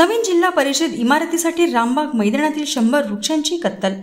नवीन जिल्हा परिषद इमारतीसाठी रामबाग मैदानातील 100 वृक्षांची कत्तल।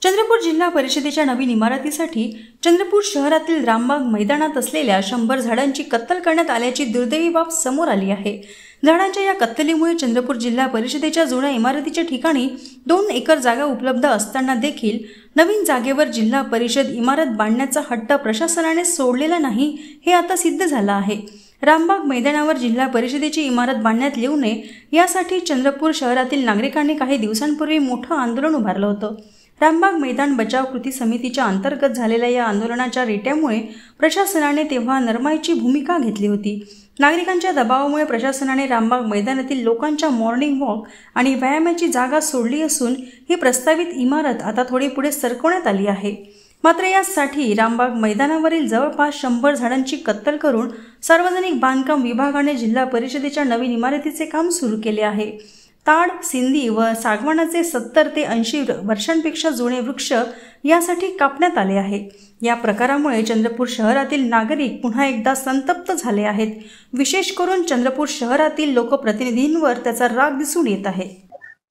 चंद्रपूर जिल्हा परिषदेच्या नवीन इमारतीसाठी चंद्रपूर शहरातील रामबाग मैदानात असलेल्या 100 झाडांची कत्तल करण्यात आल्याची दुर्दैवी बाब समोर आली आहे। झाडांच्या या कत्तलीमुळे चंद्रपूर जिल्हा परिषदेच्या जुन्या इमारतीच्या ठिकाणी 2 एकर जागा उपलब्ध असताना देखील नवीन जागेवर जिल्हा परिषद इमारत बांधण्याचा हट्ट प्रशासनाने सोडलेला नाही, हे आता सिद्ध झालं आहे। रामबाग मैदानावर जिल्हा परिषदेची इमारत बांधण्यात येऊ नये यासाठी चंद्रपूर शहरातील नागरिकांनी काही दिवसांपूर्वी मोठं आंदोलन उभारलं होतं। रामबाग मैदान बचाव कृती समितीच्या अंतर्गत झालेल्या या आंदोलनाच्या रेट्यामुळे प्रशासनाने तेव्हा नरमाईची भूमिका घेतली होती। नागरिकांच्या दबावामुळे प्रशासनाने रामबाग मैदानातील लोकांच्या मॉर्निंग वॉक आणि व्यायामाची जागा सोडली असून ही प्रस्तावित इमारत आता थोडी पुढे सरकवण्यात आली आहे। मात्र यासाठी रामबाग मैदानावरील जवळपास 100 झाडांची कत्तल करून सार्वजनिक बांधकाम विभागाने जिल्हा परिषदेच्या नवीन इमारतीचे काम सुरू केले आहे। ताड, सिंधी व सागवानाचे 70 ते 80 वर्षांपेक्षा जुने वृक्ष यासाठी कापण्यात आले आहे। या प्रकारामुळे चंद्रपूर शहरातील नागरिक पुन्हा एकदा संतप्त झाले आहेत। विशेष करून चंद्रपूर शहरातील लोकप्रतिनिधींवर त्याचा राग दिसून येत आहे।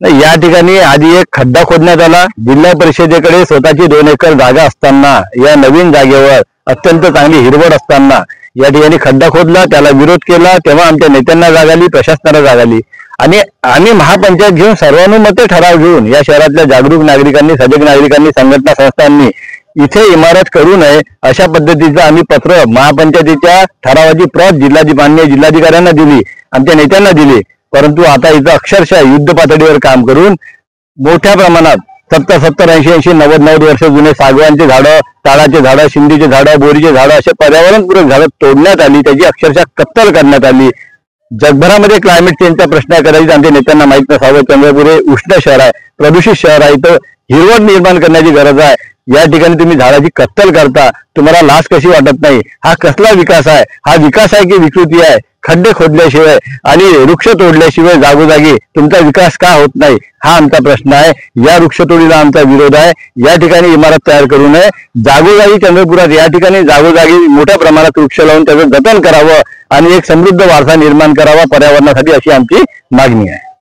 या ठिकाणी आधी एक खड्डा खोदण्यात आला। जिल्हा परिषदेकडे स्वतःची 2 एकर जागा असताना या नवीन जागेवर अत्यंत चांगली हिरवळ असताना या ठिकाणी खड्डा खोदला, त्याला विरोध केला। तेव्हा आमच्या नेत्यांना जाग आली, प्रशासनाला जाग आली आणि आम्ही महापंचायत घेऊन सर्वानुमते ठराव घेऊन या शहरातल्या जागरूक नागरिकांनी, सजग नागरिकांनी, संघटना संस्थांनी इथे इमारत करू नये अशा पद्धतीचं आम्ही पत्र महापंचायतीच्या ठरावाची प्रत जिल्हाधिकाऱ्यांना दिली, आमच्या नेत्यांना दिली। परंतु आता इथं अक्षरशः युद्ध पातळीवर काम करून मोठ्या प्रमाणात 70, 80, 90 वर्ष जुने सागवानचे झाडं, ताडाचे झाडं, शिंदीचे झाडं, बोरीचे झाडं असे पर्यावरणपूरक झाडं तोडण्यात आली, त्याची अक्षरशः कत्तल करण्यात आली। जगभरामध्ये क्लायमेट चेंजचा प्रश्न आहे, कदाचित आमच्या नेत्यांना माहित नसावं। चंद्रपूर हे उष्ण शहर आहे, प्रदूषित शहर आहे, इथं हिरवळ निर्माण करण्याची गरज आहे। या ठिकाणी तुम्ही झाडाची कत्तल करता, तुम्हाला लाज कशी वाटत नाही? हा कसला विकास आहे? हा विकास आहे की विकृती आहे? खड्डे खोदल्याशिवाय आणि वृक्ष तोडल्याशिवाय जागोजागी तुमचा विकास का होत नाही, हा आमचा प्रश्न आहे। या वृक्षतोडीला आमचा विरोध आहे। या ठिकाणी इमारत तयार करू नये। जागोजागी चंद्रपुरात या ठिकाणी जागोजागी मोठ्या प्रमाणात वृक्ष लावून त्याचं जतन करावं आणि एक समृद्ध वारसा निर्माण करावा पर्यावरणासाठी, अशी आमची मागणी आहे।